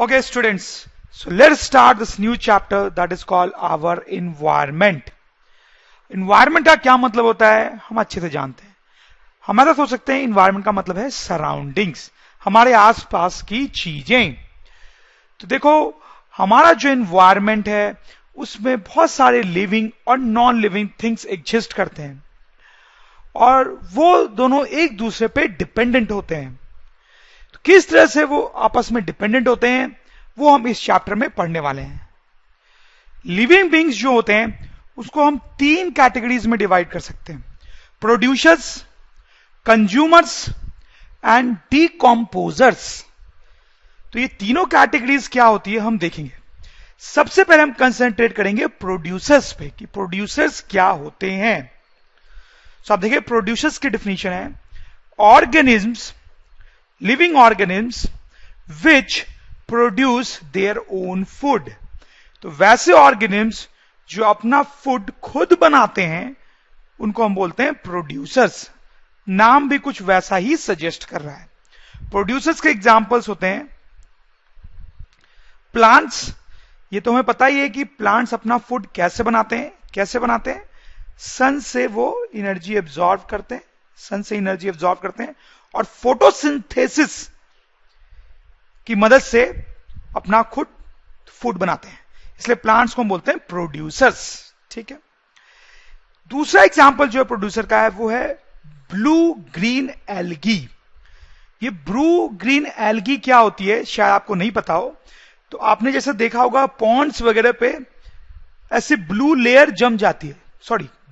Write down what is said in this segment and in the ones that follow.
Okay, students. So let's start this new chapter that is called our environment. Environment का क्या मतलब होता है हम अच्छे से जानते हैं. हम ऐसा सोच सकते हैं environment का मतलब है सराउंडिंग्स, हमारे आसपास की चीजें. तो देखो हमारा जो environment है उसमें बहुत सारे लिविंग और नॉन लिविंग थिंग्स एग्जिस्ट करते हैं और वो दोनों एक दूसरे पे डिपेंडेंट होते हैं. तो किस तरह से वो आपस में डिपेंडेंट होते हैं वो हम इस चैप्टर में पढ़ने वाले हैं. लिविंग बींग्स जो होते हैं उसको हम तीन कैटेगरीज में डिवाइड कर सकते हैं: प्रोड्यूसर्स, कंज्यूमर्स एंड डीकॉम्पोजर्स. तो ये तीनों कैटेगरीज क्या होती है हम देखेंगे. सबसे पहले हम कंसंट्रेट करेंगे प्रोड्यूसर्स पे कि प्रोड्यूसर्स क्या होते हैं. तो आप देखिए प्रोड्यूसर्स की डेफिनेशन है organisms, living organisms which produce their own food. तो वैसे ऑर्गेनिज्म्स जो अपना फूड खुद बनाते हैं उनको हम बोलते हैं प्रोड्यूसर्स. नाम भी कुछ वैसा ही सजेस्ट कर रहा है. प्रोड्यूसर्स के एग्जांपल्स होते हैं प्लांट्स. ये तो हमें पता ही है कि प्लांट्स अपना फूड कैसे बनाते हैं. सन से वो एनर्जी एब्जॉर्ब करते हैं, और फोटोसिंथेसिस की मदद से अपना खुद फूड बनाते हैं. इसलिए प्लांट्स को हम बोलते हैं प्रोड्यूसर्स. ठीक है. दूसरा एग्जांपल जो है प्रोड्यूसर का है वो है ब्लू ग्रीन एल्गी. ये ब्लू ग्रीन एल्गी क्या होती है शायद आपको नहीं पता हो. तो आपने जैसे देखा होगा पॉन्ड्स वगैरह पे ऐसे ब्लू लेयर जम जाती है,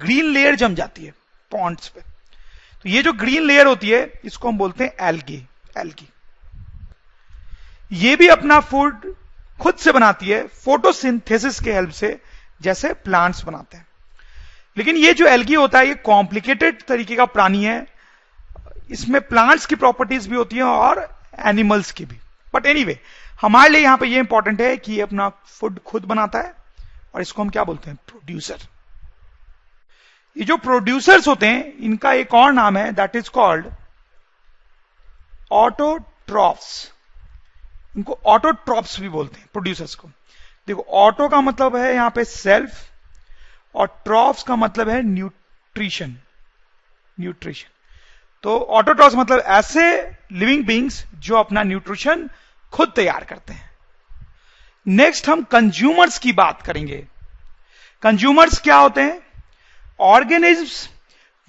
ग्रीन लेयर जम जाती है पॉन्ड्स पे. तो ये जो ग्रीन लेयर होती है इसको हम बोलते हैं एल्गी. ये भी अपना फूड खुद से बनाती है फोटोसिंथेसिस के हेल्प से, जैसे प्लांट्स बनाते हैं. लेकिन ये जो एल्गी होता है ये कॉम्प्लिकेटेड तरीके का प्राणी है. इसमें प्लांट्स की प्रॉपर्टीज भी होती हैं और एनिमल्स की भी. बट एनीवे हमारे लिए यहां पे ये इंपॉर्टेंट है कि ये अपना फूड खुद बनाता है और इसको हम क्या बोलते हैं प्रोड्यूसर. ये जो प्रोड्यूसर्स होते हैं इनका एक और नाम है दैट इज कॉल्ड ऑटोट्रॉफ्स. इनको ऑटोट्रॉफ्स भी बोलते हैं प्रोड्यूसर्स को. देखो ऑटो का मतलब है यहां पे सेल्फ और ट्रॉफ्स का मतलब है न्यूट्रिशन. तो ऑटोट्रॉफ्स मतलब ऐसे लिविंग बींग्स जो अपना न्यूट्रिशन खुद तैयार करते हैं. नेक्स्ट हम कंज्यूमर्स की बात करेंगे. कंज्यूमर्स क्या होते हैं? Organisms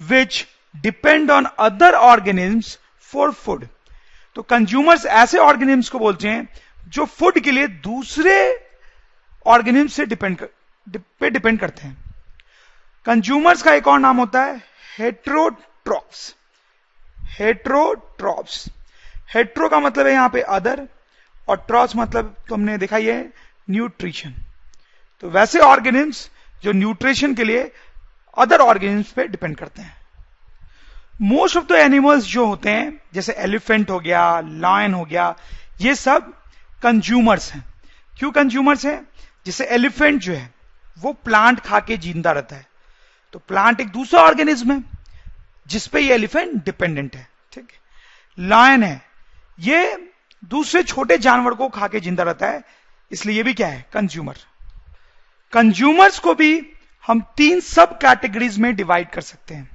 which depend on other organisms for food. तो कंज्यूमर्स ऐसे ऑर्गेनिज्म्स को बोलते हैं जो फूड के लिए दूसरे ऑर्गेनिज्म से डिपेंड करते हैं. कंज्यूमर्स का एक और नाम होता है हेट्रोट्रॉफ्स. हेट्रो का मतलब है यहां पे अदर और ट्रॉफ्स मतलब तुमने देखा ही है न्यूट्रिशन. तो वैसे ऑर्गेनिज्म्स जो न्यूट्रिशन के लिए अदर ऑर्गेनिज्म्स पे डिपेंड करते हैं. मोस्ट ऑफ द एनिमल्स जो होते हैं जैसे एलिफेंट हो गया, लायन हो गया, ये सब कंज्यूमर्स हैं. क्यों कंज्यूमर्स हैं? जैसे एलिफेंट जो है वो प्लांट खा के जिंदा रहता है. तो प्लांट एक दूसरा ऑर्गेनिज्म है जिसपे ये एलिफेंट डिपेंडेंट है. ठीक है. लायन है, ये दूसरे छोटे जानवर को खा के जिंदा रहता है, इसलिए ये भी क्या है कंज्यूमर. कंज्यूमर्स को भी हम तीन सब कैटेगरीज में डिवाइड कर सकते हैं.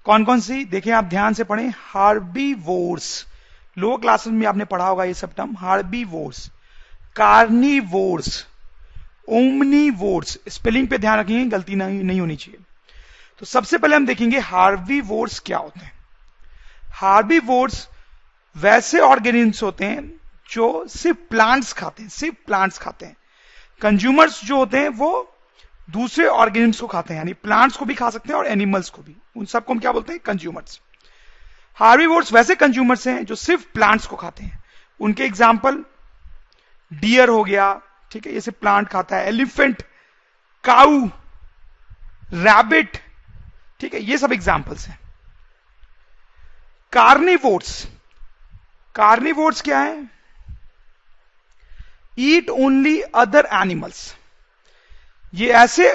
कौन कौन सी? देखिए आप ध्यान से पढ़ें. हार्बीवोर्स, लोअर क्लासेस में आपने पढ़ा होगा ये सब term. Herbivores, carnivores, omnivores. Spelling पे ध्यान रखेंगे, गलती नहीं होनी चाहिए. तो सबसे पहले हम देखेंगे हार्बीवोर्स क्या होते हैं. हार्बीवोर्स वैसे ऑर्गेनिज्म्स होते हैं जो सिर्फ प्लांट्स खाते हैं. कंज्यूमर्स जो होते हैं वो दूसरे ऑर्गेनिज्म्स को खाते हैं, यानी प्लांट्स को भी खा सकते हैं और एनिमल्स को भी. उन सबको हम क्या बोलते हैं? कंज्यूमर्स. हार्बीवोर्स वैसे कंज्यूमर्स हैं जो सिर्फ प्लांट्स को खाते हैं. उनके एग्जाम्पल डियर हो गया, ठीक है, ये सिर्फ प्लांट खाता है. एलिफेंट, काऊ, रैबिट, ठीक है, ये सब एग्जाम्पल्स हैं. कार्निवोर्स क्या है? Eat only other animals. ये ऐसे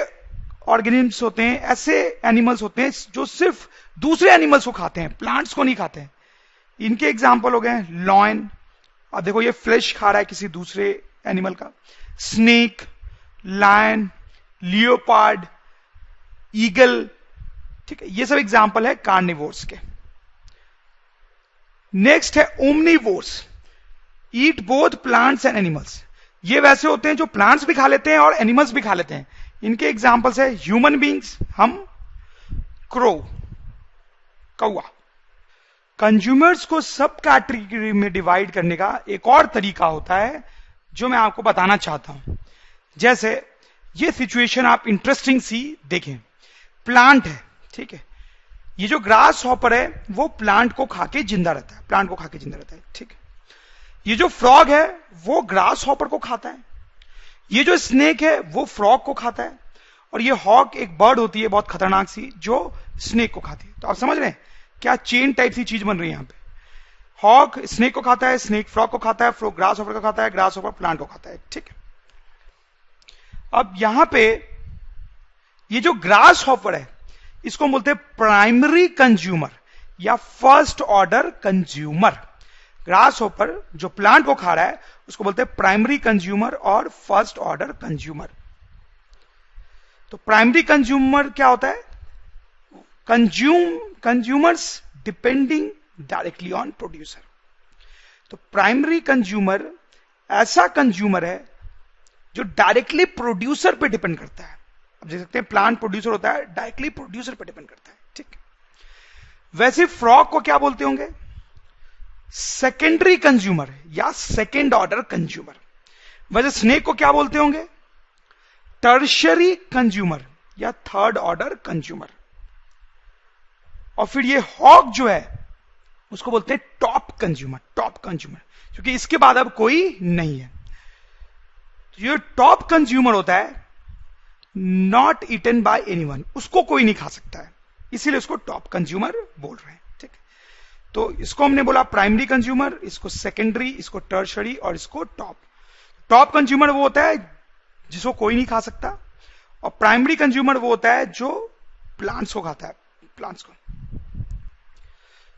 ऑर्गेनिज्म्स होते हैं, ऐसे एनिमल्स होते हैं जो सिर्फ दूसरे एनिमल्स को खाते हैं, प्लांट्स को नहीं खाते हैं. इनके एग्जाम्पल हो गए लॉयन, अब देखो ये फ्लैश खा रहा है किसी दूसरे एनिमल का, स्नेक, लायन, लियोपार्ड, ईगल, ठीक है, ये सब एग्जांपल है कार्निवोर्स के। नेक्स्ट है omnivores, eat both plants and animals. ये वैसे होते हैं जो प्लांट्स भी खा लेते हैं और एनिमल्स भी खा लेते हैं। इनके एग्जांपल्स है ह्यूमन बींग्स, हम, क्रो, कौआ। कंज्यूमर्स को सब कैटेगरी में डिवाइड करने का एक और तरीका होता है जो मैं आपको बताना चाहता हूं। जैसे ये सिचुएशन आप इंटरेस्टिंग सी देखें, प्लांट है, ठीक है, ये जो ग्रास हॉपर है वो प्लांट को खा के जिंदा रहता है, प्लांट को खा के जिंदा रहता है, ठीक है। ये जो फ्रॉग है वो ग्रास हॉपर को खाता है, ये जो स्नेक है वो फ्रॉग को खाता है, और ये हॉक एक बर्ड होती है बहुत खतरनाक सी जो स्नेक को खाती है। तो आप समझ रहे हैं क्या चेन टाइप सी चीज बन रही है यहां पे। हॉक स्नेक को खाता है, स्नेक फ्रॉग को खाता है, फ्रॉग ग्रास हॉपर को खाता है, ग्रास हॉपर प्लांट को खाता है, ठीक है। अब यहां पे ये जो ग्रास हॉपर है इसको बोलते हैं प्राइमरी कंज्यूमर या first order consumer. Grass hopper जो प्लांट को खा रहा है उसको बोलते हैं प्राइमरी कंज्यूमर और फर्स्ट ऑर्डर कंज्यूमर। तो प्राइमरी कंज्यूमर क्या होता है, consumers depending directly on producer. तो प्राइमरी कंज्यूमर ऐसा कंज्यूमर है जो डायरेक्टली प्रोड्यूसर पे डिपेंड करता है। अब देख सकते हैं प्लांट प्रोड्यूसर होता है, डायरेक्टली प्रोड्यूसर पे डिपेंड करता है, ठीक है। वैसे फ्रॉग को क्या बोलते होंगे, सेकेंडरी कंज्यूमर या सेकेंड ऑर्डर कंज्यूमर। वैसे स्नेक को क्या बोलते होंगे, टर्शरी कंज्यूमर या थर्ड ऑर्डर कंज्यूमर। और फिर ये हॉक जो है उसको बोलते हैं टॉप कंज्यूमर, टॉप कंज्यूमर, क्योंकि इसके बाद अब कोई नहीं है। तो ये टॉप कंज्यूमर होता है नॉट ईटन बाय एनीवन, उसको कोई नहीं खा सकता है, इसीलिए उसको टॉप कंज्यूमर बोल रहे हैं, ठीक है। तो इसको हमने बोला प्राइमरी कंज्यूमर, इसको सेकेंडरी, इसको टर्शरी और इसको टॉप। टॉप कंज्यूमर वो होता है जिसको कोई नहीं खा सकता, और प्राइमरी कंज्यूमर वो होता है जो प्लांट्स को खाता है, प्लांट्स को।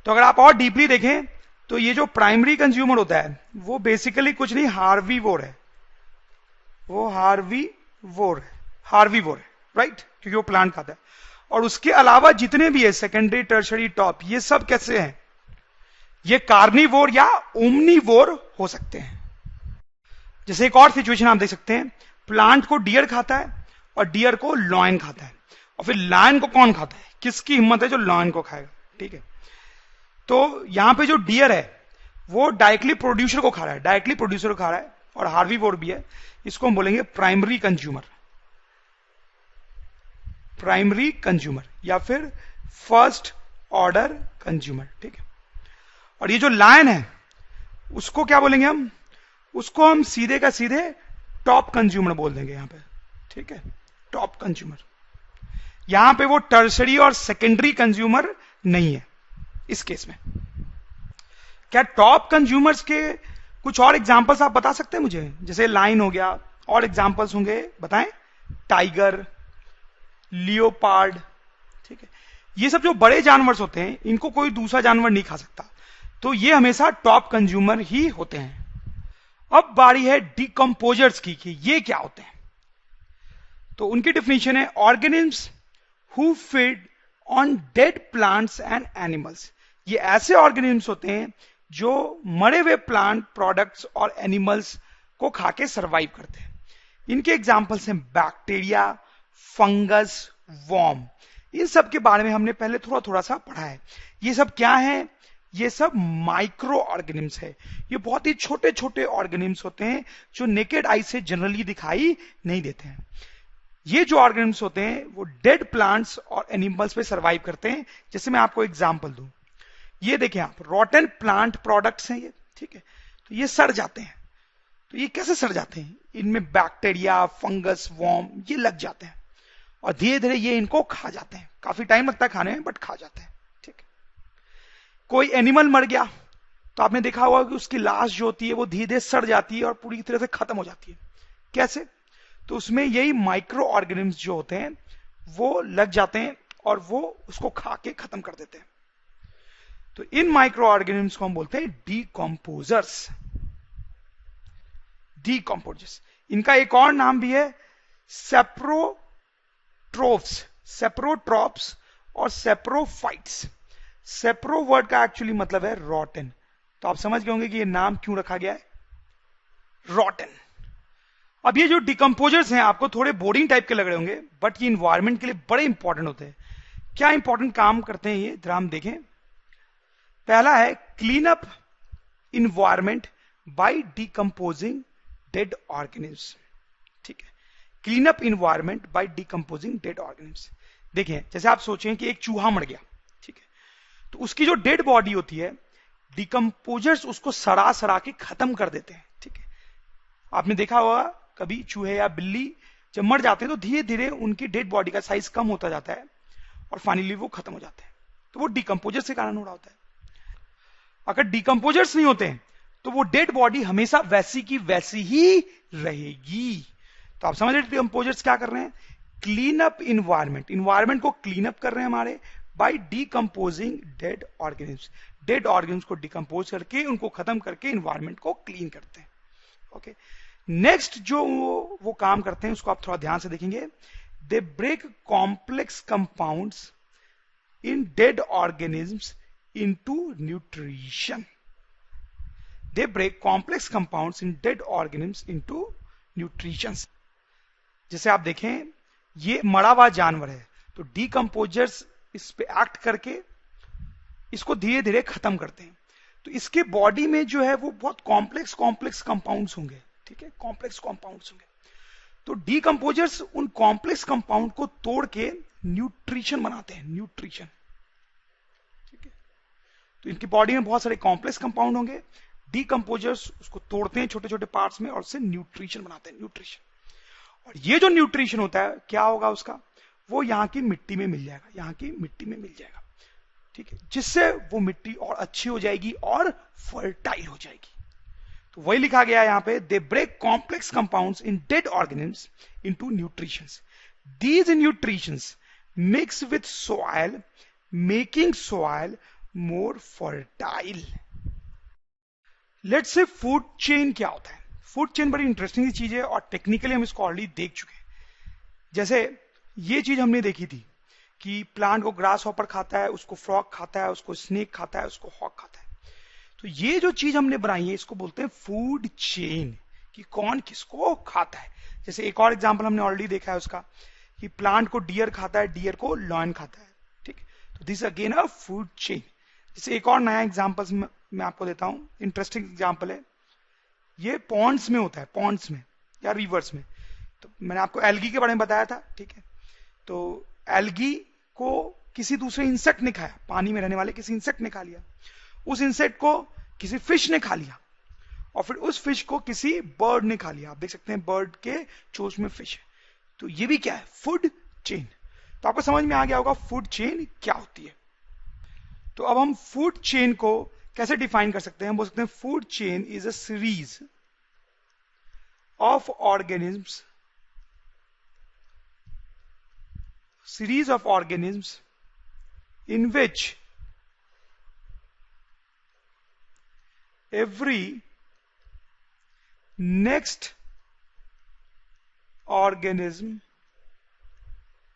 तो अगर आप और डीपली देखें तो ये जो प्राइमरी कंज्यूमर होता है वो बेसिकली कुछ नहीं, हार्वीवोर है, वो हार्वीवोर है, राइट, क्योंकि वो प्लांट खाता है। और उसके अलावा जितने भी है सेकेंडरी, टर्शरी, टॉप, ये सब कैसे हैं, ये कार्निवोर या ओमनीवोर हो सकते हैं। जैसे एक और सिचुएशन आप देख सकते हैं, प्लांट को डियर खाता है और डियर को लॉयन खाता है, और फिर लायन को कौन खाता है, किसकी हिम्मत है जो लॉयन को खाएगा, ठीक है। तो यहां पे जो डियर है वो डायरेक्टली प्रोड्यूसर को खा रहा है, डायरेक्टली प्रोड्यूसर को खा रहा है, और हार्वीवोर भी है, इसको हम बोलेंगे प्राइमरी कंज्यूमर, प्राइमरी कंज्यूमर या फिर फर्स्ट ऑर्डर कंज्यूमर, ठीक है। और ये जो लायन है उसको क्या बोलेंगे हम, उसको हम सीधे का सीधे टॉप कंज्यूमर बोल देंगे यहां पे, ठीक है, टॉप कंज्यूमर। यहां पे वो टर्सरी और सेकेंडरी कंज्यूमर नहीं है इस केस में। क्या टॉप कंज्यूमर्स के कुछ और एग्जांपल्स आप बता सकते हैं मुझे, जैसे लाइन हो गया, और एग्जांपल्स होंगे बताएं, टाइगर, लियोपार्ड, ठीक है। ये सब जो बड़े जानवर होते हैं इनको कोई दूसरा जानवर नहीं खा सकता, तो ये हमेशा टॉप कंज्यूमर ही होते हैं। अब बारी है डिकम्पोजर्स की कि ये क्या होते हैं। तो उनकी डेफिनेशन है organisms who feed on dead plants and animals. ये ऐसे ऑर्गेनिज्म्स होते हैं जो मरे हुए प्लांट प्रोडक्ट्स और एनिमल्स को खा के सर्वाइव करते हैं। इनके एग्जांपल्स हैं बैक्टीरिया, फंगस, वॉर्म। इन सब के बारे में हमने पहले थोड़ा थोड़ा सा पढ़ा है। ये सब क्या है, ये सब माइक्रो ऑर्गेनिम्स है। ये बहुत ही छोटे छोटे ऑर्गेनिम्स होते हैं जो नेकेड आई से जनरली दिखाई नहीं देते हैं। ये जो ऑर्गेनिम्स होते हैं वो डेड प्लांट्स और एनिमल्स पे सर्वाइव करते हैं। जैसे मैं आपको एग्जांपल दूं, ये देखें आप, रॉटन प्लांट प्रोडक्ट्स हैं ये, ठीक है। तो ये सड़ जाते हैं। तो ये कैसे सड़ जाते हैं, इनमें बैक्टीरिया, फंगस, वॉर्म ये लग जाते हैं और धीरे धीरे ये इनको खा जाते हैं। काफी टाइम लगता है खाने में, बट खा जाते हैं, ठीक है। कोई एनिमल मर गया तो आपने देखा होगा कि उसकी लाश जो होती है वो धीरे धीरे सड़ जाती है और पूरी तरह से खत्म हो जाती है। कैसे, तो उसमें यही माइक्रो ऑर्गेनिम्स जो होते हैं वो लग जाते हैं और वो उसको खा के खत्म कर देते हैं। तो इन माइक्रो ऑर्गेनिम्स को हम बोलते हैं डिकम्पोजर्स। डीकम्पोजर्स। इनका एक और नाम भी है सेप्रोट्रोफ्स, सेप्रोट्रॉप्स और सेप्रोफाइट्स। सेप्रो वर्ड का एक्चुअली मतलब है रॉटन, तो आप समझ गए होंगे कि ये नाम क्यों रखा गया है, रॉटन। अब ये जो डिकम्पोजर्स हैं आपको थोड़े बोरिंग टाइप के लग रहे होंगे, बट ये इन्वायरमेंट के लिए बड़े इंपॉर्टेंट होते हैं। क्या इंपॉर्टेंट काम करते हैं ये, जरा हम देखें। पहला है clean up environment by decomposing dead organism. ठीक है, clean up environment by decomposing dead organism. देखिए जैसे आप सोचें कि एक चूहा मर गया, ठीक है, तो उसकी जो डेड बॉडी होती है, डिकम्पोजर्स उसको सड़ा सड़ा के खत्म कर देते हैं। ठीक है, आपने देखा होगा कभी चूहे या बिल्ली जब मर जाते हैं तो धीरे धीरे उनकी डेड बॉडी का साइज कम होता जाता है और फाइनली वो खत्म हो जाते हैं। तो वो डिकम्पोजर्स के कारण हो रहा होता है। अगर डिकम्पोजर्स नहीं होते हैं तो वो डेड बॉडी हमेशा वैसी की वैसी ही रहेगी। तो आप समझ रहे डिकम्पोजर्स क्या कर रहे हैं, क्लीन अप इन्वायरमेंट, इन्वायरमेंट को क्लीन अप कर रहे हैं हमारे by decomposing dead organisms. Dead organisms को डिकम्पोज करके उनको खत्म करके इन्वायरमेंट को क्लीन करते हैं। ओके, नेक्स्ट जो वो काम करते हैं उसको आप थोड़ा ध्यान से देखेंगे। They break complex compounds in dead organisms into nutrition. They break complex compounds in dead organisms into nutrition. जैसे आप देखें ये मरा हुआ जानवर है, तो डिकम्पोजर्स इस पे एक्ट करके इसको धीरे धीरे खत्म करते हैं। तो इसके बॉडी में जो है वो बहुत कॉम्प्लेक्स कंपाउंड्स होंगे। ठीक है, कॉम्प्लेक्स कंपाउंड्स होंगे। तो डिकम्पोजर्स उन कॉम्प्लेक्स कंपाउंड को तोड़ के न्यूट्रिशन बनाते हैं, न्यूट्रिशन। ठीक है, तो इनकी बॉडी में बहुत सारे कॉम्प्लेक्स कंपाउंड होंगे, डिकम्पोजर्स उसको तोड़ते हैं छोटे छोटे पार्ट्स में और उससे न्यूट्रिशन बनाते हैं, न्यूट्रिशन। और ये जो न्यूट्रिशन होता है क्या होगा उसका, वो यहां की मिट्टी में मिल जाएगा, यहां की मिट्टी में मिल जाएगा। ठीक है, जिससे वो मिट्टी और अच्छी हो जाएगी और फर्टाइल हो जाएगी। तो वही लिखा गया है यहां पे, they break complex compounds in dead organisms into nutritions. These nutritions mix with soil making soil more fertile. Let's say food chain क्या होता है। फूड चेन बड़ी इंटरेस्टिंग चीज है और टेक्निकली हम इसको ऑलरेडी देख चुके हैं। जैसे ये चीज हमने देखी थी कि प्लांट को ग्रास हॉपर खाता है, उसको फ्रॉग खाता है, उसको स्नेक खाता है, उसको हॉक खाता है। तो ये जो चीज हमने बनाई है इसको बोलते हैं फूड चेन, कि कौन किसको खाता है। जैसे एक और एग्जांपल हमने ऑलरेडी देखा है उसका, कि प्लांट को डियर खाता है, डियर को लॉयन खाता है। ठीक, तो this again a food chain. जैसे एक और नया एग्जांपल मैं आपको देता हूं, इंटरेस्टिंग एग्जांपल है। ये पॉन्ड्स में होता है, पॉन्ड्स में या रिवर्स में। तो मैंने आपको एल्गी के बारे में बताया था। ठीक है, तो एल्गी को किसी दूसरे इंसेक्ट ने खाया, पानी में रहने वाले किसी इंसेक्ट ने खा लिया, उस इंसेक्ट को किसी फिश ने खा लिया, और फिर उस फिश को किसी बर्ड ने खा लिया। आप देख सकते हैं बर्ड के चोंच में फिश है। तो ये भी क्या है, फूड चेन। तो आपको समझ में आ गया होगा फूड चेन क्या होती है। तो अब हम फूड चेन को कैसे डिफाइन कर सकते हैं। हम बोल सकते हैं food chain is a series of organisms, series of organisms in which every next organism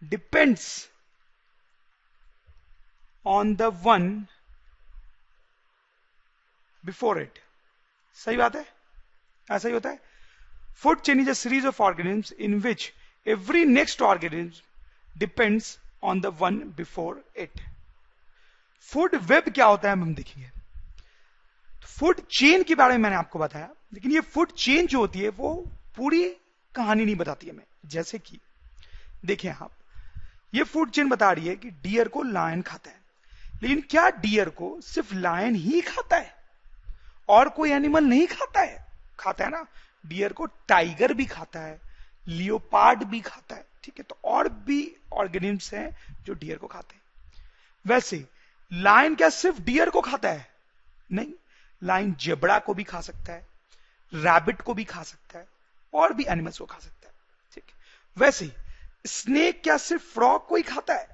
depends on the one before it। सही बात है, ऐसा ही होता है। Food chain is a series of organisms in which every next organism depends on the one before it. Food web क्या होता है हम देखेंगे। फूड चेन के बारे में मैंने आपको बताया, लेकिन ये फूड चेन जो होती है वो पूरी कहानी नहीं बताती हमें। जैसे कि देखें आप, ये फूड चेन बता रही है कि डियर को लायन खाता है, लेकिन क्या डियर को सिर्फ लायन ही खाता है और कोई एनिमल नहीं खाता है? खाता है ना, डियर को टाइगर भी खाता है, लियोपार्ड भी खाता है। ठीक है, तो और भी ऑर्गेनिम्स हैं जो डियर को खाते हैं। वैसे लायन क्या सिर्फ डियर को खाता है? नहीं, लायन जेब्रा को भी खा सकता है, रैबिट को भी खा सकता है, और भी एनिमल्स को खा सकता है। ठीक है, वैसे स्नेक क्या सिर्फ फ्रॉग को ही खाता है?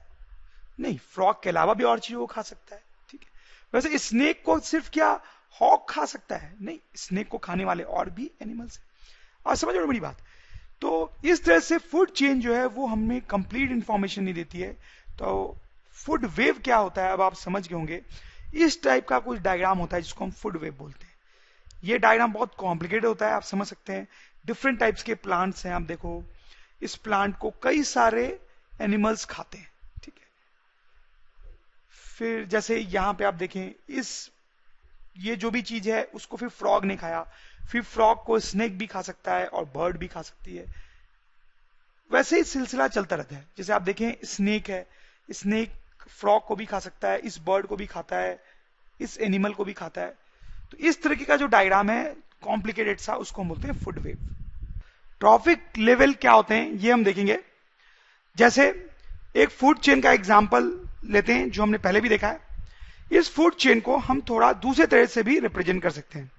नहीं, फ्रॉग के अलावा भी और चीजों को खा सकता है। ठीक है, वैसे स्नेक को सिर्फ क्या हॉक खा सकता है? नहीं, स्नेक को खाने वाले और भी एनिमल्स हैं। आप समझ रहे हो मेरी बात? तो इस तरह से फूड चेन जो है वो हमें कंप्लीट इंफॉर्मेशन नहीं देती है। तो फूड वेव क्या होता है अब आप समझ गए होंगे। इस टाइप का कुछ डायग्राम होता है जिसको हम फूड वेव बोलते हैं। ये डायग्राम बहुत कॉम्प्लिकेटेड होता है, आप समझ सकते हैं। डिफरेंट टाइप्स के प्लांट्स हैं, आप देखो इस प्लांट को कई सारे एनिमल्स खाते हैं, ठीक है। फिर जैसे यहां पे आप देखें, ये जो भी चीज है उसको फिर फ्रॉग ने खाया, फिर फ्रॉग को स्नेक भी खा सकता है और बर्ड भी खा सकती है। वैसे ही सिलसिला चलता रहता है। जैसे आप देखें स्नेक है, स्नेक फ्रॉग को भी खा सकता है, इस बर्ड को भी खाता है, इस एनिमल को भी खाता है। तो इस तरीके का जो डायग्राम है कॉम्प्लिकेटेड सा, उसको हम बोलते हैं फूड वेव। ट्रॉफिक लेवल क्या होते हैं ये हम देखेंगे। जैसे एक फूड चेन का एग्जांपल लेते हैं जो हमने पहले भी देखा है। इस फूड चेन को हम थोड़ा दूसरे तरह से भी रिप्रेजेंट कर सकते हैं,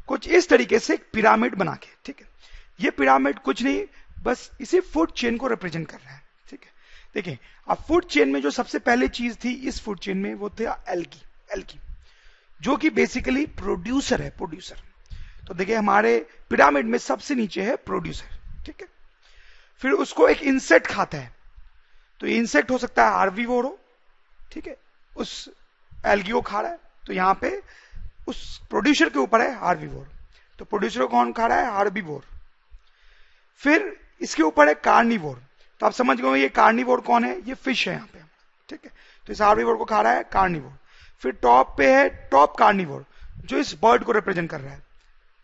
कुछ इस तरीके से एक पिरामिड बना के, ठीक है। ये पिरामिड कुछ नहीं, बस इसी फूड चेन को रिप्रेजेंट कर रहा है, ठीक है। देखिए अब फूड चेन में जो सबसे पहले चीज थी इस फूड चेन में वो था एल्गी, जो कि बेसिकली प्रोड्यूसर है, प्रोड्यूसर। तो देखिए हमारे पिरामिड में सबसे नीचे है प्रोड्यूसर, ठीक है। फिर उसको एक इंसेक्ट खाता है, तो इंसेक्ट हो सकता है हार्बीवोर हो, ठीक है। उस एल्गी को खा रहा है, तो यहां पे उस प्रोड्यूसर के ऊपर है हार्बीवोर, तो प्रोड्यूसर को कौन खा रहा है? हार्बीवोर। फिर इसके ऊपर है कार्निवोर, तो आप समझ गए ये कार्निवोर कौन है? ये फिश है यहां पे, ठीक है। तो इस हार्बीवोर को खा रहा है कार्निवोर। फिर टॉप पे है टॉप कार्निवोर, जो इस बर्ड को रिप्रेजेंट कर रहा है,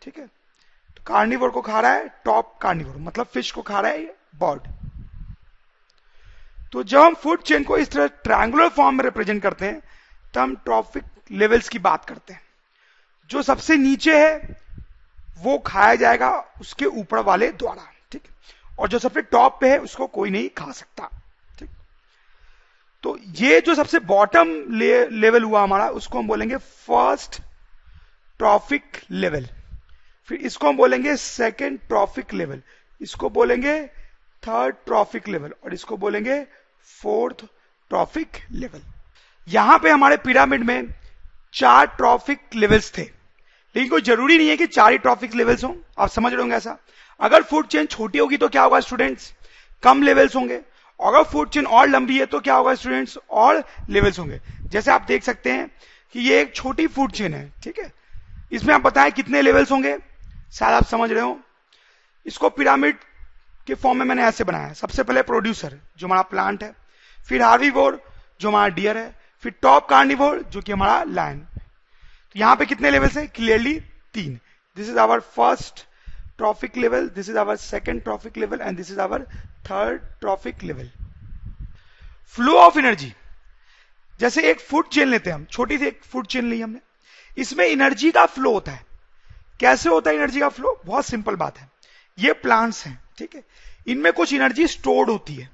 ठीक है। तो कार्निवोर को खा रहा है टॉप कार्निवोर, मतलब फिश को खा रहा है बर्ड। तो जब हम फूड चेन को इस तरह ट्रायंगुलर फॉर्म में रिप्रेजेंट करते हैं तो हम ट्रॉफिक लेवल्स की बात करते हैं। जो सबसे नीचे है वो खाया जाएगा उसके ऊपर वाले द्वारा, ठीक है। और जो सबसे टॉप पे है उसको कोई नहीं खा सकता, ठीक। तो ये जो सबसे बॉटम लेवल हुआ हमारा, उसको हम बोलेंगे फर्स्ट ट्रॉफिक लेवल। फिर इसको हम बोलेंगे सेकंड ट्रॉफिक लेवल, इसको बोलेंगे थर्ड ट्रॉफिक लेवल, और इसको बोलेंगे फोर्थ ट्रॉफिक लेवल। यहां पे हमारे पिरामिड में 4 ट्रॉफिक लेवल्स थे, लेकिन कोई जरूरी नहीं है कि 4 ही ट्रॉफिक लेवल्स हों। आप समझ रहे होंगे ऐसा। अगर फूड चेन छोटी होगी तो क्या होगा स्टूडेंट्स? कम लेवल्स होंगे। अगर फूड चेन और लंबी है तो क्या होगा स्टूडेंट्स? और लेवल्स होंगे। जैसे आप देख सकते हैं कि ये एक छोटी फूड चेन है, ठीक है। इसमें आप बताएं कितने लेवल्स होंगे, शायद आप समझ रहे हो। इसको पिरामिड के फॉर्म में मैंने ऐसे बनाया है। सबसे पहले प्रोड्यूसर जो हमारा प्लांट है, फिर हार्बीवोर जो हमारा डियर है, फिर टॉप कार्निवोर जो कि हमारा लायन। तो यहां पे कितने लेवल्स है? Clearly 3। This is our first trophic level, this is our second trophic level and this is our third trophic level. Flow of energy, जैसे एक फूड चेन लेते हैं हम, छोटी सी एक फूड चेन ली हमने, इसमें एनर्जी का फ्लो होता है। कैसे होता है एनर्जी का फ्लो? बहुत सिंपल बात है। ये प्लांट्स हैं, ठीक है, इनमें कुछ एनर्जी स्टोर्ड होती है।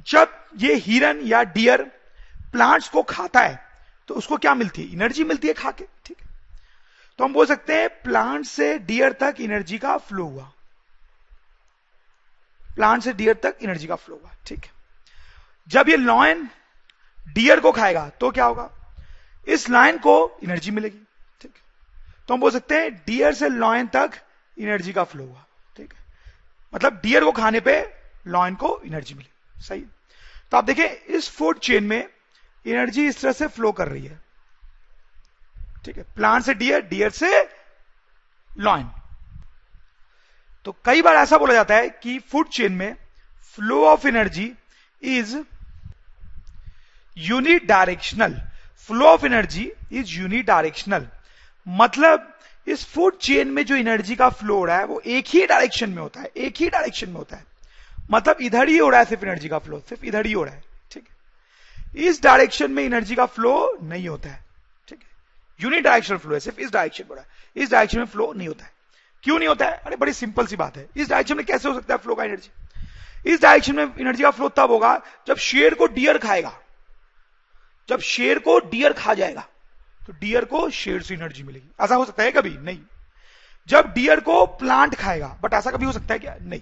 जब ये हिरन या डियर प्लांट्स को खाता है तो उसको क्या मिलती है? एनर्जी मिलती है खा के, ठीक है। तो हम बोल सकते हैं प्लांट से डियर तक एनर्जी का फ्लो हुआ, प्लांट से डियर तक एनर्जी का फ्लो हुआ, ठीक है। जब ये लॉयन डियर को खाएगा तो क्या होगा? इस लायन को एनर्जी मिलेगी, ठीक है। तो हम बोल सकते हैं डियर से लॉयन तक एनर्जी का फ्लो हुआ, ठीक है। मतलब डियर को खाने पे लॉयन को एनर्जी मिली, सही। तो आप देखें इस फूड चेन में एनर्जी इस तरह से फ्लो कर रही है, ठीक है। प्लांट से डियर, डियर से लॉयन। तो कई बार ऐसा बोला जाता है कि फूड चेन में flow of energy is unidirectional. Flow of energy is unidirectional, मतलब इस फूड चेन में जो एनर्जी का फ्लो हो रहा है वो एक ही डायरेक्शन में होता है, एक ही डायरेक्शन में होता है। मतलब इधर ही हो रहा है सिर्फ एनर्जी का फ्लो, सिर्फ इधर ही हो रहा है, ठीक है। इस डायरेक्शन में एनर्जी का फ्लो नहीं होता है, ठीक है। यूनिडायरेक्शनल फ्लो है, सिर्फ इस डायरेक्शन में हो रहा है, इस डायरेक्शन में फ्लो नहीं होता है। क्यों नहीं होता है? अरे बड़ी सिंपल सी बात है। इस डायरेक्शन में कैसे हो सकता है फ्लो का एनर्जी? इस डायरेक्शन में एनर्जी का फ्लो तब होगा जब शेर को डियर खाएगा। जब शेर को डियर खा जाएगा तो डियर को शेर से एनर्जी मिलेगी। ऐसा हो सकता है कभी? नहीं। जब डियर को प्लांट खाएगा, बट ऐसा कभी हो सकता है क्या? नहीं।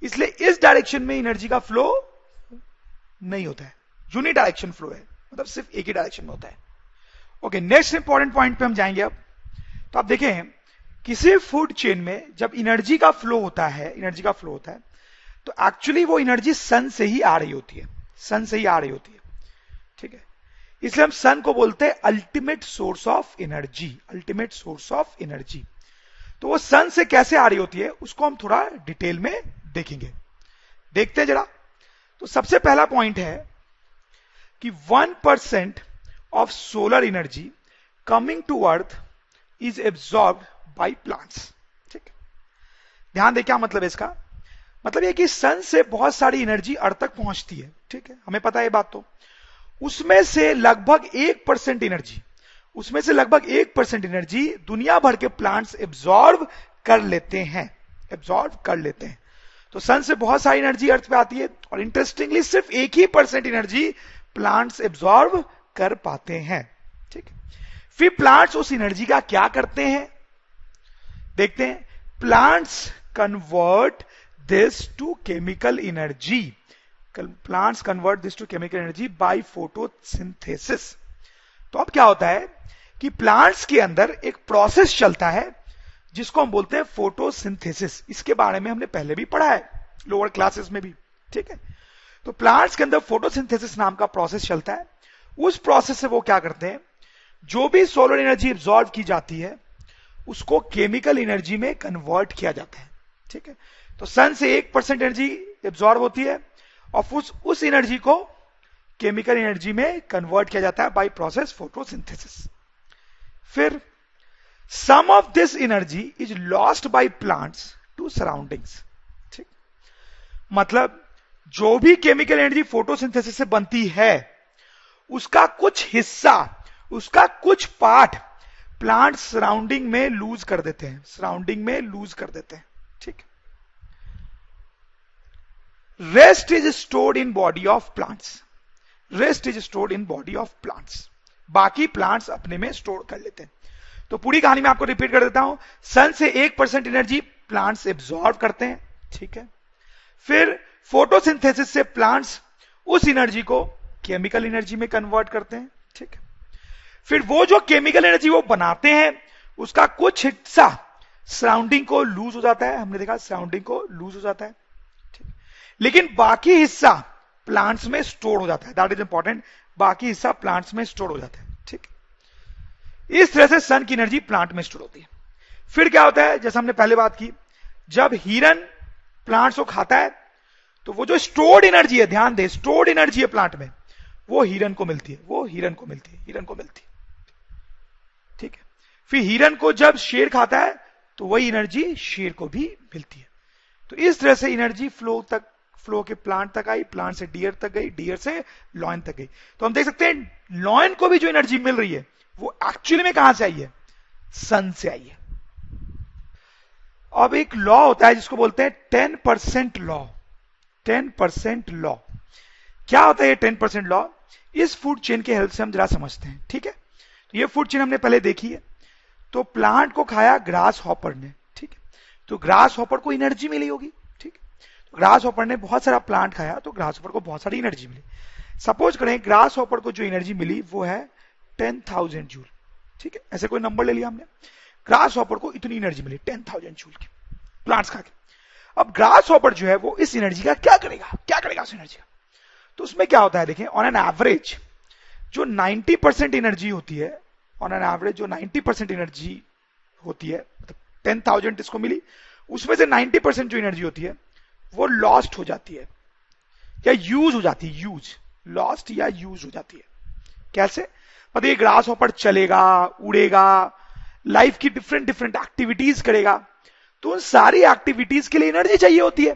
इसलिए इस डायरेक्शन में एनर्जी का फ्लो नहीं होता है, यूनिडायरेक्शन फ्लो है, मतलब सिर्फ एक ही डायरेक्शन में होता है। ओके, नेक्स्ट इंपॉर्टेंट पॉइंट पे हम जाएंगे अब। तो आप देखें किसी फूड चेन में जब एनर्जी का फ्लो होता है, तो एक्चुअली वो एनर्जी सन से ही आ रही होती है, ठीक है। इसलिए हम सन को बोलते हैं अल्टीमेट सोर्स ऑफ एनर्जी। तो वो सन से कैसे आ रही होती है उसको हम थोड़ा डिटेल में देखेंगे, देखते हैं जरा। तो सबसे पहला पॉइंट है कि 1% of solar energy coming to earth is absorbed by plants, ठीक है। ध्यान दे क्या मतलब है इसका, मतलब ये कि सन से बहुत सारी एनर्जी अर्थ तक पहुंचती है, ठीक है, हमें पता है ये बात। तो उसमें से लगभग 1% एनर्जी दुनिया भर के प्लांट्स एब्जॉर्ब कर लेते हैं, तो सन से बहुत सारी एनर्जी अर्थ पे आती है और इंटरेस्टिंगली सिर्फ 1% एनर्जी प्लांट्स एब्जॉर्ब कर पाते हैं, ठीक है। फिर प्लांट्स उस एनर्जी का क्या करते हैं, देखते हैं। Plants convert this to chemical energy, by photosynthesis. तो अब क्या होता है कि प्लांट्स के अंदर एक प्रोसेस चलता है जिसको हम बोलते हैं फोटोसिंथेसिस। इसके बारे में हमने पहले भी पढ़ा है लोअर क्लासेस में भी, ठीक है। तो प्लांट्स के अंदर फोटोसिंथेसिस नाम का प्रोसेस चलता है। उस प्रोसेस से वो क्या करते हैं, जो भी सोलर एनर्जी एब्जॉर्ब की जाती है उसको केमिकल एनर्जी में कन्वर्ट किया जाता है, ठीक है। तो सन से 1% एनर्जी एब्जॉर्ब होती है और उस एनर्जी को केमिकल एनर्जी में कन्वर्ट किया जाता है बाय प्रोसेस फोटोसिंथेसिस। फिर some of this energy is lost by plants to surroundings, ठीक। मतलब जो भी केमिकल एनर्जी फोटोसिंथेसिस से बनती है उसका कुछ हिस्सा, उसका कुछ पार्ट प्लांट सराउंडिंग में लूज कर देते हैं, ठीक। Rest is stored in body of plants, बाकी प्लांट्स अपने में स्टोर कर लेते हैं। तो पूरी कहानी में आपको रिपीट कर देता हूं। सन से 1% एनर्जी प्लांट्स एब्जॉर्ब करते हैं, ठीक है। फिर फोटोसिंथेसिस से प्लांट्स उस एनर्जी को केमिकल एनर्जी में कन्वर्ट करते हैं, ठीक है। फिर वो जो केमिकल एनर्जी वो बनाते हैं उसका कुछ हिस्सा सराउंडिंग को लूज हो जाता है, हमने देखा सराउंडिंग को लूज हो जाता है, ठीक। लेकिन बाकी हिस्सा प्लांट्स में स्टोर हो जाता है, दैट इज इंपॉर्टेंट, बाकी हिस्सा प्लांट्स में स्टोर हो जाता है, ठीक। इस तरह से सन की एनर्जी प्लांट में स्टोर होती है। फिर क्या होता है, जैसा हमने पहले बात की, जब हिरन प्लांट्स को खाता है तो वो जो स्टोर्ड एनर्जी है, ध्यान दे, स्टोर्ड एनर्जी है प्लांट में, वो हिरन को मिलती है, ठीक है। फिर हिरन को जब शेर खाता है तो वही एनर्जी शेर को भी मिलती है। तो इस तरह से एनर्जी फ्लो के प्लांट तक आई, प्लांट से डियर तक गई, डियर से लॉयन तक गई। तो हम देख सकते हैं लॉयन को भी जो एनर्जी मिल रही है वो एक्चुअली में कहां से आई है, सन से आई है। अब एक लॉ होता है जिसको बोलते हैं 10% लॉ। 10% लॉ क्या होता है, ये 10% लॉ इस फूड चेन के हेल्प से हम जरा समझते हैं, ठीक है। तो ये फूड चेन हमने पहले देखी है। तो प्लांट को खाया ग्रास हॉपर ने, ठीक है, तो ग्रास हॉपर को एनर्जी मिली होगी, ठीक है। तो ग्रास हॉपर ने बहुत सारा प्लांट खाया तो ग्रास हॉपर को बहुत सारी एनर्जी मिली। सपोज करें ग्रास हॉपर को जो एनर्जी मिली वो है 10,000 जूल, ठीक है, ऐसे कोई नंबर ले लिया हमने। ग्रास हॉपर को इतनी एनर्जी मिली 10,000 जूल की प्लांट्स खा के। अब ग्रास हॉपर जो है वो इस एनर्जी का क्या करेगा उस एनर्जी का। तो उसमें क्या होता है, देखें, ऑन एन एवरेज जो 90% एनर्जी होती है, मतलब 10,000 इसको मिली, उसमें से 90% जो एनर्जी होती है वो लॉस्ट हो जाती है या यूज हो जाती है, लॉस्ट या यूज हो जाती है। कैसे, मतलब ये ग्रास हॉपर चलेगा, उड़ेगा, लाइफ की डिफरेंट एक्टिविटीज करेगा, तो उन सारी एक्टिविटीज के लिए एनर्जी चाहिए होती है।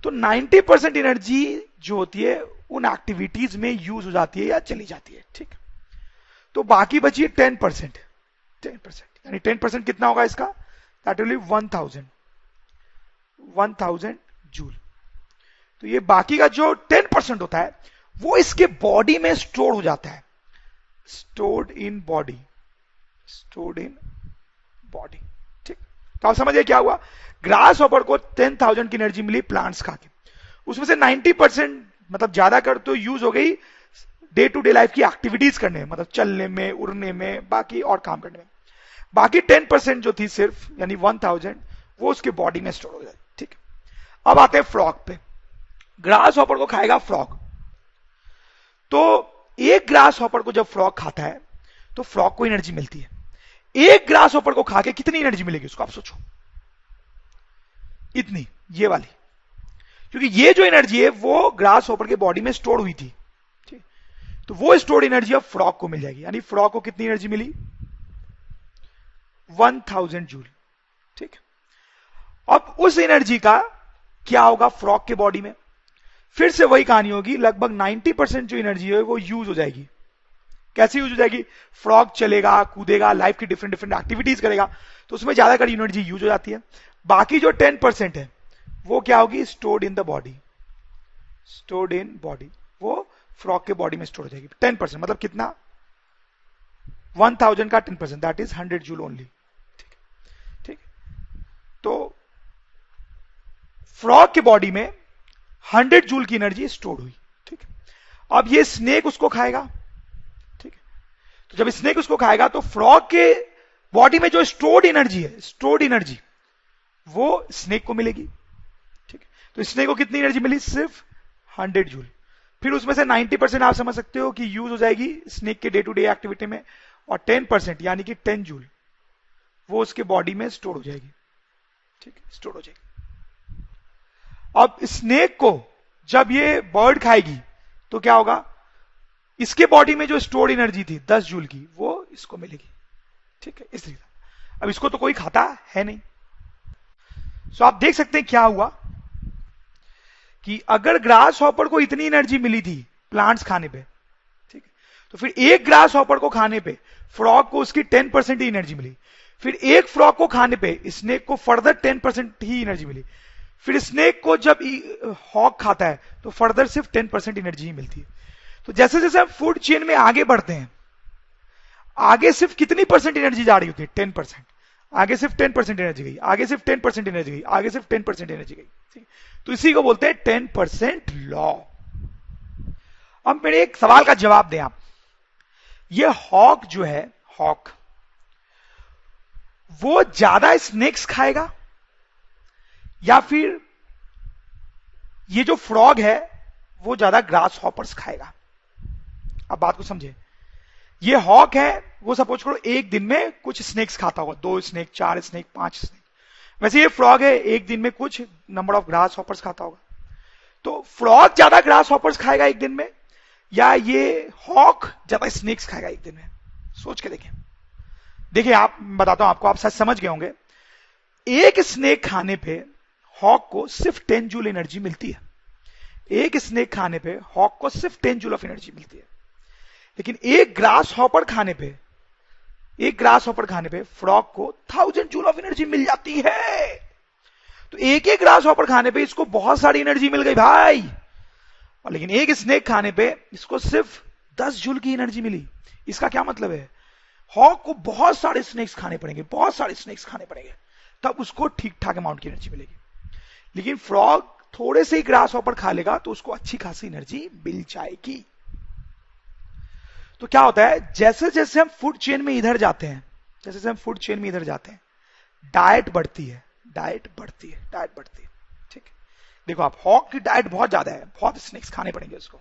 तो 90% एनर्जी जो होती है उन एक्टिविटीज में यूज हो जाती है या चली जाती है, ठीक। तो बाकी बची 10%, यानी 10% कितना होगा इसका, दैट विल बी 1000 जूल। तो ये बाकी का जो 10% होता है वो इसके बॉडी में स्टोर हो जाता है, स्टोर्ड इन बॉडी, ठीक। तो आप समझिए क्या हुआ, ग्रास हॉपर को 10,000 की एनर्जी मिली प्लांट्स खा के, उसमें से 90% मतलब ज्यादा कर तो यूज हो गई डे टू डे लाइफ की एक्टिविटीज करने में, मतलब चलने में, उड़ने में, बाकी और काम करने में। बाकी 10% जो थी सिर्फ यानी 1000 वो उसके बॉडी में स्टोर हो जाए। ठीक है, अब आते हैं फ्रॉग पे। ग्रास हॉपर को खाएगा फ्रॉग, तो एक ग्रास हॉपर को जब फ्रॉग खाता है तो फ्रॉग को एनर्जी मिलती है। एक ग्रास हॉपर को खा के कितनी एनर्जी मिलेगी उसको आप सोचो, इतनी, ये वाली, क्योंकि ये जो एनर्जी है वो ग्रास हॉपर के बॉडी में स्टोर हुई थी। ठीक, तो वो स्टोर्ड एनर्जी अब फ्रॉग को मिल जाएगी, यानी फ्रॉग को कितनी एनर्जी मिली, 1000 जूल। ठीक, अब उस एनर्जी का क्या होगा फ्रॉग के बॉडी में, फिर से वही कहानी होगी, लगभग 90% जो एनर्जी है वो यूज हो जाएगी। कैसे यूज हो जाएगी, फ्रॉग चलेगा, कूदेगा, लाइफ की डिफरेंट डिफरेंट एक्टिविटीज करेगा, तो उसमें ज्यादातर एनर्जी यूज हो जाती है। बाकी जो 10% है वो क्या होगी, stored in the body, stored in body, वो फ्रॉग के बॉडी में स्टोर हो जाएगी। 10% मतलब कितना, 1000 का 10%, दैट इज 100 जूल ओनली। ठीक, ठीक, तो फ्रॉग के बॉडी में 100 जूल की एनर्जी स्टोर हुई। ठीक, अब ये स्नेक उसको खाएगा। ठीक, तो जब स्नेक उसको खाएगा तो फ्रॉग के बॉडी में जो स्टोर्ड एनर्जी है, स्टोर्ड एनर्जी वो स्नेक को मिलेगी। ठीक, तो स्नेक को कितनी एनर्जी मिली, सिर्फ 100 जूल। फिर उसमें से 90% आप समझ सकते हो कि यूज हो जाएगी स्नेक के डे टू डे एक्टिविटी में, और 10% यानी कि 10 जूल वो उसके बॉडी में स्टोर हो जाएगी। ठीक, स्टोर हो जाएगी। अब स्नेक को जब ये बर्ड खाएगी तो क्या होगा, इसके बॉडी में जो स्टोर्ड एनर्जी थी 10 जूल की वो इसको मिलेगी। ठीक है, इस तरीके। अब इसको तो कोई खाता है नहीं, सो आप देख सकते हैं क्या हुआ कि अगर ग्रास हॉपर को इतनी एनर्जी मिली थी प्लांट्स खाने पे, ठीक है, तो फिर एक ग्रास हॉपर को खाने पे फ्रॉग को उसकी 10% ही एनर्जी मिली, फिर एक फ्रॉग को खाने पे स्नेक को फर्दर 10% ही एनर्जी मिली, फिर स्नेक को जब हॉक खाता है तो फर्दर सिर्फ 10% एनर्जी ही मिलती है। तो जैसे जैसे हम फूड चेन में आगे बढ़ते हैं, आगे सिर्फ कितनी परसेंट एनर्जी जा रही होती है, 10%, आगे सिर्फ 10% एनर्जी गई, आगे सिर्फ 10% एनर्जी गई, आगे सिर्फ 10% एनर्जी गई। ठीक, तो इसी को बोलते हैं 10% लॉ। अब मेरे एक सवाल का जवाब दें आप, ये हॉक जो है, हॉक वो ज्यादा स्नेक्स खाएगा या फिर ये जो फ्रॉग है वो ज्यादा ग्रास हॉपर्स खाएगा? अब बात को समझे, ये हॉक है, वो सपोज करो एक दिन में कुछ स्नेक्स खाता होगा, 2 स्नेक, 4 स्नेक, 5 स्नेक। वैसे ये फ्रॉग है, एक दिन में कुछ नंबर ऑफ ग्रास हॉपर्स खाता होगा। तो फ्रॉग ज्यादा ग्रास हॉपर्स खाएगा एक दिन में, या ये हॉक ज्यादा स्नेक्स खाएगा एक दिन में? सोच के देखें। देखिए आप, बताता हूं आपको, आप शायद समझ गए होंगे। एक स्नेक खाने पे हॉक को सिर्फ 10 जूल एनर्जी मिलती है। एक स्नेक खाने पे हॉक को सिर्फ 10 जूल ऑफ एनर्जी मिलती है, लेकिन एक ग्रास हॉपर खाने पे, एक ग्रास हॉपर खाने पे फ्रॉग को 1000 जूल ऑफ एनर्जी मिल जाती है। तो एक एक ग्रास हॉपर खाने पे इसको बहुत सारी एनर्जी मिल गई भाई, और लेकिन एक स्नेक खाने पे इसको सिर्फ 10 जूल की एनर्जी मिली। इसका क्या मतलब है, हॉक को बहुत सारे स्नेक्स खाने पड़ेंगे, बहुत सारे स्नेक्स खाने पड़ेंगे, तब उसको ठीक ठाक अमाउंट की एनर्जी मिलेगी। लेकिन फ्रॉग थोड़े से ही ग्रास हॉपर खा लेगा तो उसको अच्छी खासी एनर्जी मिल जाएगी। तो क्या होता है, जैसे जैसे हम फूड चेन में इधर जाते हैं, जैसे जैसे हम फूड चेन में इधर जाते हैं, डाइट बढ़ती है, डाइट बढ़ती है, डाइट बढ़ती है। ठीक है, देखो आप, हॉक की डाइट बहुत ज्यादा है, बहुत स्नेक्स खाने पड़ेंगे उसको,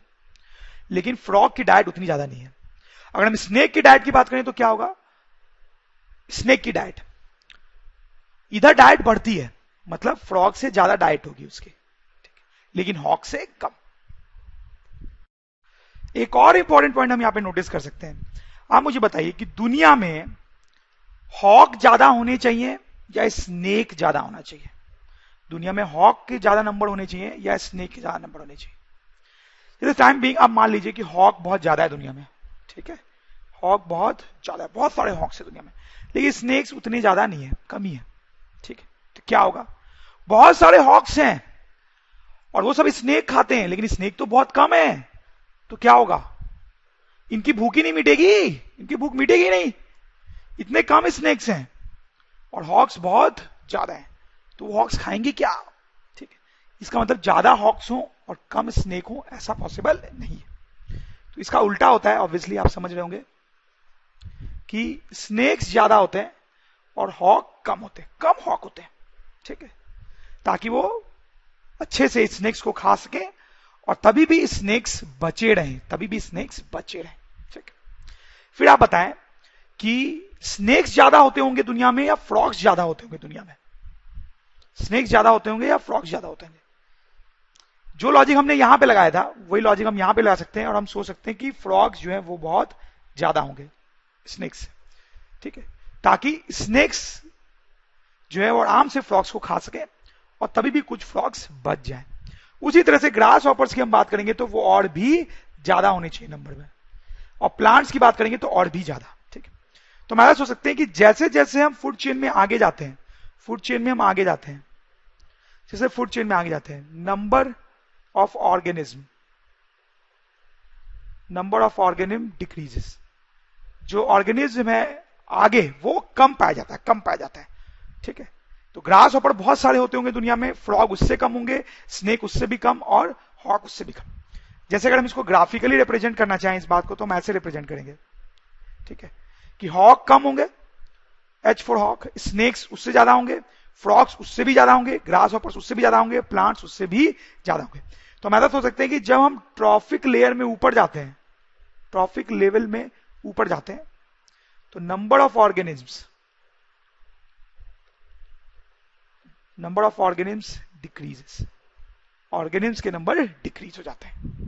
लेकिन फ्रॉग की डाइट उतनी ज्यादा नहीं है। अगर हम स्नेक की डाइट की बात करें तो क्या होगा, स्नेक की डाइट, इधर डाइट बढ़ती है, मतलब फ्रॉग से ज्यादा डाइट होगी उसकी, लेकिन हॉक से कम। एक और इंपॉर्टेंट पॉइंट हम यहां पे नोटिस कर सकते हैं। आप मुझे बताइए कि दुनिया में हॉक ज्यादा होने चाहिए या स्नेक ज्यादा होना चाहिए? दुनिया में हॉक के ज्यादा नंबर होने चाहिए या स्नेक के ज्यादा नंबर होने चाहिए? टाइम बीइंग आप मान लीजिए कि हॉक बहुत ज्यादा है दुनिया में, ठीक है, हॉक बहुत ज्यादा है, बहुत सारे हॉक्स है दुनिया में, लेकिन स्नेक्स उतने ज्यादा नहीं है, कम ही है। ठीक है, तो क्या होगा, बहुत सारे हॉक्स हैं और वो सब स्नेक खाते हैं, लेकिन स्नेक तो बहुत कम है, तो क्या होगा, इनकी भूख ही नहीं मिटेगी, इनकी भूख मिटेगी नहीं, इतने कम स्नेक्स हैं और हॉक्स बहुत ज्यादा हैं, तो वो हॉक्स खाएंगे क्या? ठीक है, इसका मतलब ज्यादा हॉक्स हो और कम स्नेक हो, ऐसा पॉसिबल नहीं है। तो इसका उल्टा होता है, ऑब्वियसली आप समझ रहे होंगे कि स्नेक्स ज्यादा होते हैं और हॉक कम होते हैं, कम हॉक होते हैं, ठीक है, ताकि वो अच्छे से स्नेक्स को खा सके और तभी भी स्नेक्स बचे रहें, तभी भी स्नेक्स बचे रहें, ठीक है। फिर आप बताएं कि स्नेक्स ज्यादा होते होंगे दुनिया में या फ्रॉग्स ज्यादा होते होंगे दुनिया में? स्नेक्स ज्यादा होते होंगे या फ्रॉग्स ज्यादा होते होंगे? जो लॉजिक हमने यहां पे लगाया था वही लॉजिक हम यहां पे लगा सकते हैं और हम सोच सकते हैं कि फ्रॉग्स जो है वो बहुत ज्यादा होंगे स्नेक्स, ठीक है, ताकि स्नेक्स जो है वो आराम से फ्रॉग्स को खा सके और तभी भी कुछ फ्रॉग्स बच जाए। उसी तरह से ग्रास हॉपर्स की हम बात करेंगे तो वो और भी ज्यादा होने चाहिए नंबर में, और प्लांट्स की बात करेंगे तो और भी ज्यादा, ठीक है। तो हम ऐसा सोच सकते हैं कि जैसे जैसे हम फूड चेन में आगे जाते हैं, फूड चेन में हम आगे जाते हैं, जैसे फूड चेन में आगे जाते हैं, नंबर ऑफ ऑर्गेनिज्म डिक्रीजेस। जो ऑर्गेनिज्म है आगे वो कम पाया जाता है, कम पाया जाता है, ठीक है। तो ग्रास हॉपर बहुत सारे होते होंगे दुनिया में, फ्रॉग उससे कम होंगे, स्नेक उससे भी कम और हॉक उससे भी कम। जैसे अगर हम इसको ग्राफिकली रिप्रेजेंट करना चाहें इस बात को तो हम ऐसे रिप्रेजेंट करेंगे, ठीक है, कि हॉक कम होंगे, एच फॉर हॉक, स्नेक्स उससे ज्यादा होंगे, फ्रॉग्स उससे भी ज्यादा होंगे, ग्रास हॉपर्स उससे भी ज्यादा होंगे, प्लांट्स उससे भी ज्यादा होंगे। तो हम ऐसा सोच सकते हैं कि जब हम ट्रॉफिक लेयर में ऊपर जाते हैं, ट्रॉफिक लेवल में ऊपर जाते हैं, तो number of organisms decreases, organisms के नंबर डिक्रीज हो जाते हैं।